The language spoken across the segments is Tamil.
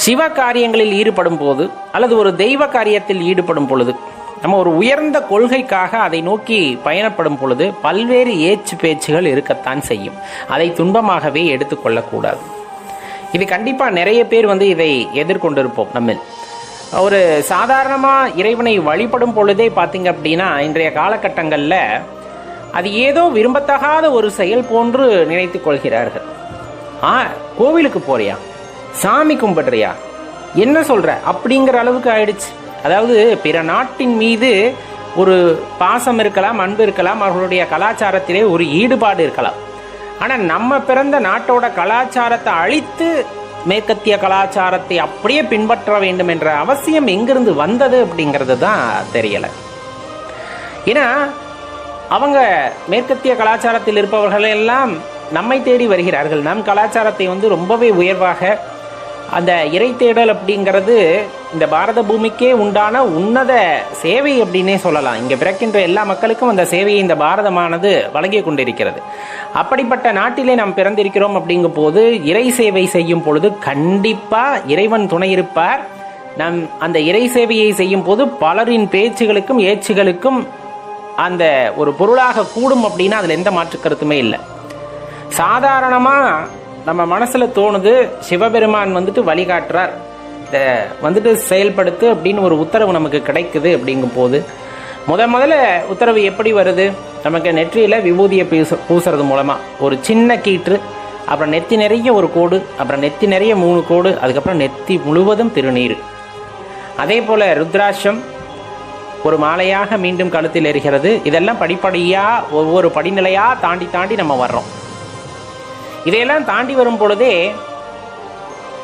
சிவ காரியங்களில் ஈடுபடும் போது அல்லது ஒரு தெய்வ காரியத்தில் ஈடுபடும் பொழுது, நம்ம ஒரு உயர்ந்த கொள்கைக்காக அதை நோக்கி பயணப்படும் பொழுது பல்வேறு ஏச்சு பேச்சுகள் இருக்கத்தான் செய்யும். அதை துன்பமாகவே எடுத்துக்கொள்ளக்கூடாது. இது கண்டிப்பாக நிறைய பேர் இதை எதிர்கொண்டிருப்போம். நம்ம ஒரு சாதாரணமாக இறைவனை வழிபடும் பொழுதே பார்த்தீங்க அப்படின்னா இன்றைய காலகட்டங்களில் அது ஏதோ விரும்பத்தகாத ஒரு செயல் போன்று நினைத்து கொள்கிறார்கள். கோவிலுக்கு போறியா, சாமி கும்பிடுறியா, என்ன சொல்ற அப்படிங்கிற அளவுக்கு ஆயிடுச்சு. அதாவது பிற நாட்டின் மீது ஒரு பாசம் இருக்கலாம், அன்பு இருக்கலாம், அவர்களுடைய கலாச்சாரத்திலே ஒரு ஈடுபாடு இருக்கலாம். ஆனால் நம்ம பிறந்த நாட்டோட கலாச்சாரத்தை அழித்து மேற்கத்திய கலாச்சாரத்தை அப்படியே பின்பற்ற வேண்டும் என்ற அவசியம் எங்கிருந்து வந்தது அப்படிங்கிறது தான் தெரியலை. ஏன்னா அவங்க மேற்கத்திய கலாச்சாரத்தில் இருப்பவர்கள் எல்லாம் நம்மை தேடி வருகிறார்கள். நம் கலாச்சாரத்தை ரொம்பவே உயர்வாக, அந்த இறை தேடல் அப்படிங்கிறது இந்த பாரத பூமிக்கே உண்டான உன்னத சேவை அப்படின்னே சொல்லலாம். இங்கே பிறக்கின்ற எல்லா மக்களுக்கும் அந்த சேவையை இந்த பாரதமானது வழங்கி கொண்டிருக்கிறது. அப்படிப்பட்ட நாட்டிலே நாம் பிறந்திருக்கிறோம் அப்படிங்கும் போது இறை சேவை செய்யும் பொழுது கண்டிப்பாக இறைவன் துணை இருப்பார். நம் அந்த இறை சேவையை செய்யும் போது பலரின் பேச்சுகளுக்கும் ஏச்சுகளுக்கும் அந்த ஒரு பொருளாக கூடும் அப்படின்னா அதில் எந்த மாற்று கருத்துமே இல்லை. சாதாரணமாக நம்ம மனசில் தோணுது, சிவபெருமான் வழிகாட்டுறார், செயல்படுத்து அப்படின்னு ஒரு உத்தரவு நமக்கு கிடைக்குது அப்படிங்கும் போது முதல்ல உத்தரவு எப்படி வருது? நமக்கு நெற்றியில் விபூதியை பூசுறது மூலமாக ஒரு சின்ன கீற்று, அப்புறம் நெத்தி நிறைய ஒரு கோடு, அப்புறம் நெத்தி நிறைய 3 கோடு, அதுக்கப்புறம் நெத்தி முழுவதும் திருநீர். அதே போல் ருத்ராட்சம் ஒரு மாலையாக மீண்டும் கழுத்தில் எரிகிறது. இதெல்லாம் படிப்படியாக ஒவ்வொரு படிநிலையாக தாண்டி நம்ம வர்றோம். இதையெல்லாம் தாண்டி வரும் பொழுதே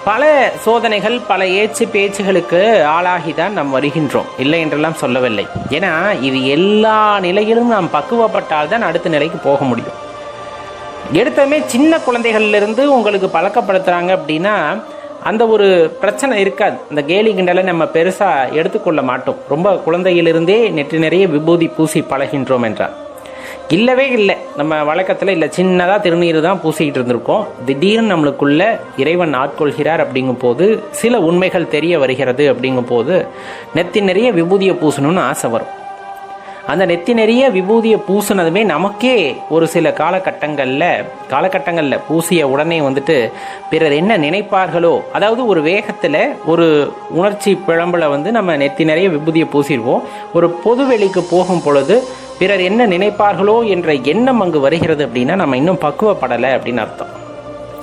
பல சோதனைகள், பல ஏச்சு பேச்சுகளுக்கு ஆளாகிதான் நாம் வருகின்றோம். இல்லை என்றெல்லாம் சொல்லவில்லை. ஏன்னா இது எல்லா நிலையிலும் நாம் பக்குவப்பட்டால் தான் அடுத்த நிலைக்கு போக முடியும். எடுத்தமே சின்ன குழந்தைகளிலிருந்து உங்களுக்கு பழக்கப்படுத்துகிறாங்க அப்படின்னா அந்த ஒரு பிரச்சனை இருக்காது. இந்த கேலி கிண்டலை நம்ம பெருசாக எடுத்துக்கொள்ள மாட்டோம். ரொம்ப குழந்தையிலிருந்தே நெற்றி நிறைய விபூதி பூசி பழகின்றோம் என்றால் இல்லவே இல்லை. நம்ம வழக்கத்தில் இல்லை, சின்னதாக திருநீர் தான் பூசிக்கிட்டு இருந்திருக்கோம். திடீர்னு நம்மளுக்குள்ள இறைவன் ஆட்கொள்கிறார் அப்படிங்கும் போது சில உண்மைகள் தெரிய வருகிறது. அப்படிங்கும் போது நெத்தி நிறைய விபூதியை பூசணும்னு ஆசை வரும். அந்த நெத்தி நிறைய விபூதியை பூசினதுமே நமக்கே ஒரு சில காலகட்டங்களில் பூசிய உடனே பிறர் என்ன நினைப்பார்களோ, அதாவது ஒரு வேகத்தில் ஒரு உணர்ச்சி பிழம்புல நம்ம நெத்தி நிறைய விபூதியை பூசிடுவோம். ஒரு பொது வெளிக்கு போகும் பொழுது பிறர் என்ன நினைப்பார்களோ என்ற எண்ணம் அங்கு வருகிறது அப்படின்னா நம்ம இன்னும் பக்குவப்படலை அப்படின்னு அர்த்தம்.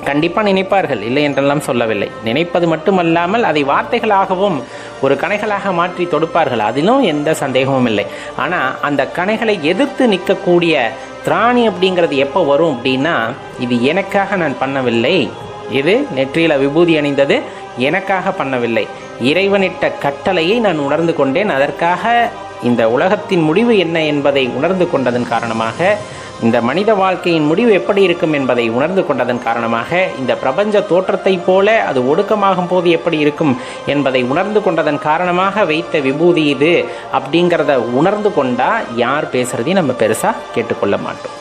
கண்டிப்பாக நினைப்பார்கள், இல்லை என்றெல்லாம் சொல்லவில்லை. நினைப்பது மட்டுமல்லாமல் அதை வார்த்தைகளாகவும் ஒரு கணைகளாக மாற்றி தொடுப்பார்கள், அதிலும் எந்த சந்தேகமும் இல்லை. ஆனால் அந்த கணைகளை எதிர்த்து நிற்கக்கூடிய திராணி அப்படிங்கிறது எப்போ வரும் அப்படின்னா, இது எனக்காக நான் பண்ணவில்லை, இது நெற்றியில் விபூதி அணிந்தது எனக்காக பண்ணவில்லை, இறைவனிட்ட கட்டளையை நான் உணர்ந்து கொண்டேன், அதற்காக இந்த உலகத்தின் முடிவு என்ன என்பதை உணர்ந்து கொண்டதன் காரணமாக, இந்த மனித வாழ்க்கையின் முடிவு எப்படி இருக்கும் என்பதை உணர்ந்து கொண்டதன் காரணமாக, இந்த பிரபஞ்ச தோற்றத்தை போல அது ஒடுக்கமாகும் போது எப்படி இருக்கும் என்பதை உணர்ந்து கொண்டதன் காரணமாக வைத்த விபூதி இது அப்படிங்கிறத உணர்ந்து கொண்டா யார் பேசுறதையும் நம்ம பெருசாக கேட்டுக்கொள்ள மாட்டோம்.